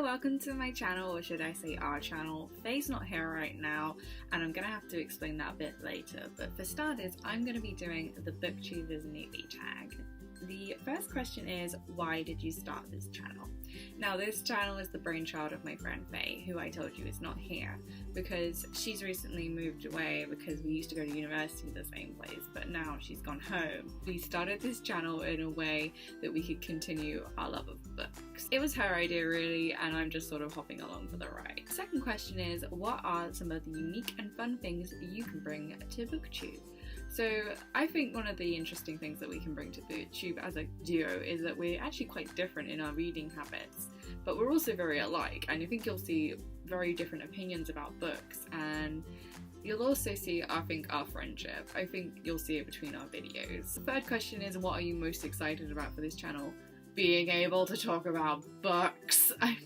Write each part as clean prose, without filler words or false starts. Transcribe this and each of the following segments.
welcome to my channel, or should I say our channel. Faye's not here right now and I'm gonna have to explain that a bit later, but for starters I'm gonna be doing the Booktube Newbie Tag. The first question is, why did you start this channel? Now this channel is the brainchild of my friend Faye, who I told you is not here, because she's recently moved away because we used to go to university in the same place, but now she's gone home. We started this channel in a way that we could continue our love of books. It was her idea really, and I'm just sort of hopping along for the ride. Second question is, what are some of the unique and fun things that you can bring to Booktube? So I think one of the interesting things that we can bring to Booktube as a duo is that we're actually quite different in our reading habits, but we're also very alike, and I think you'll see very different opinions about books, and you'll also see, I think, our friendship. I think you'll see it between our videos. The third question is, what are you most excited about for this channel? Being able to talk about books. I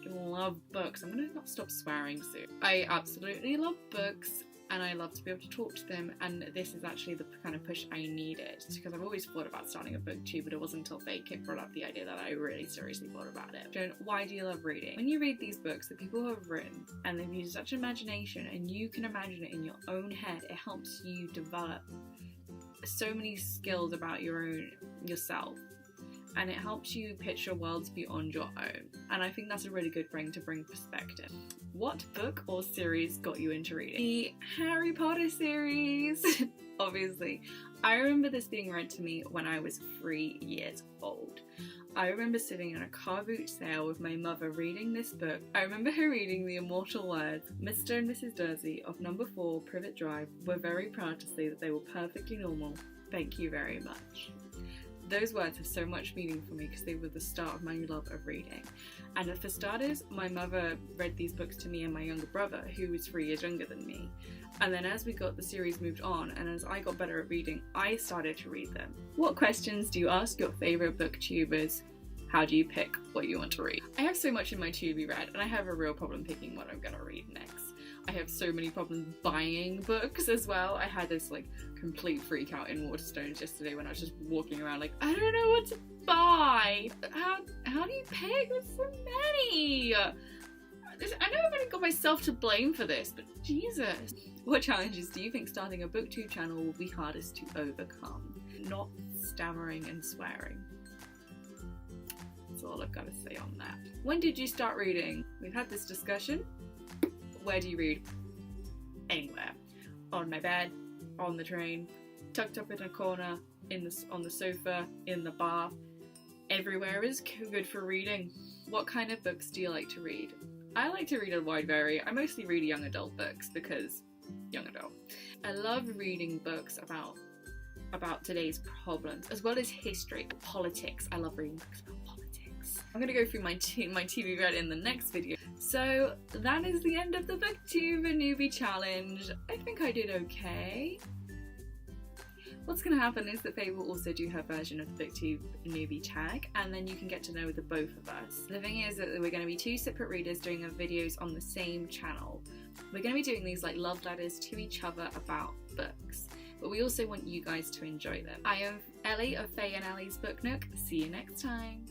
love books. I'm gonna not stop swearing soon. I absolutely love books, and I love to be able to talk to them, and this is actually the kind of push I needed, because I've always thought about starting a booktube, but it wasn't until Faye brought up the idea that I really seriously thought about it. Joan, why do you love reading? When you read these books that people have written, and they've used such imagination, and you can imagine it in your own head, it helps you develop so many skills about yourself. And it helps you picture worlds beyond your own. And I think that's a really good thing to bring perspective. What book or series got you into reading? The Harry Potter series, obviously. I remember this being read to me when I was 3 years old. I remember sitting in a car boot sale with my mother reading this book. I remember her reading the immortal words, "Mr. and Mrs. Dursley of number 4 Privet Drive were very proud to say that they were perfectly normal. Thank you very much." Those words have so much meaning for me because they were the start of my love of reading. And for starters, my mother read these books to me and my younger brother, who was 3 years younger than me. And then as the series moved on, and as I got better at reading, I started to read them. What questions do you ask your favourite booktubers? How do you pick what you want to read? I have so much in my to be read, and I have a real problem picking what I'm going to read next. I have so many problems buying books as well. I had this complete freak out in Waterstones yesterday when I was just walking around I don't know what to buy. How do you pick? There's so many. I know I've only got myself to blame for this, but Jesus. What challenges do you think starting a booktube channel will be hardest to overcome? Not stammering and swearing. That's all I've got to say on that. When did you start reading? We've had this discussion. Where do you read? Anywhere. On my bed, on the train, tucked up in a corner, on the sofa, in the bath. Everywhere is good for reading. What kind of books do you like to read? I like to read a wide variety. I mostly read young adult books because young adult. I love reading books about today's problems, as well as history, politics. I love reading books about politics. I'm gonna go through my TV read in the next video. So that is the end of the Booktube Newbie Challenge. I think I did okay. What's gonna happen is that Faye will also do her version of the Booktube Newbie Tag, and then you can get to know the both of us. The thing is that we're gonna be two separate readers doing our videos on the same channel. We're gonna be doing these love letters to each other about books, but we also want you guys to enjoy them. I am Ellie of Faye and Ellie's Book Nook. See you next time.